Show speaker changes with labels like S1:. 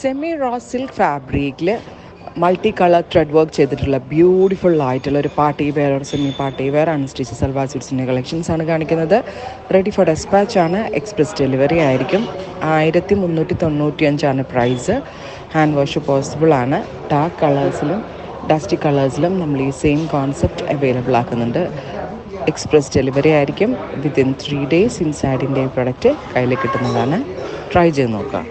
S1: Semi raw silk ഫാബ്രിക്കിൽ multi colour thread work ചെയ്തിട്ടുള്ള beautiful ആയിട്ടുള്ള ഒരു പാർട്ടി വെയർ ഒരു semi party wear unstitch salwar സ്യൂട്ട്സിൻ്റെ കളക്ഷൻസ് ആണ് കാണിക്കുന്നത്. റെഡി ഫോർ ഡെസ്പാച്ച് ആണ്. എക്സ്പ്രസ് ഡെലിവറി ആയിരിക്കും. 1395 പ്രൈസ്. ഹാൻഡ് വാഷ് പോസിബിൾ ആണ്. ഡാർക്ക് കളേഴ്സിലും ഡസ്റ്റി കളേഴ്സിലും നമ്മൾ ഈ സെയിം കോൺസെപ്റ്റ് അവൈലബിൾ ആക്കുന്നുണ്ട്. എക്സ്പ്രസ് ഡെലിവറി ആയിരിക്കും. Within 3 days inside India product കയ്യിൽ കിട്ടുന്നതാണ്. ട്രൈ ചെയ്ത് നോക്കാം.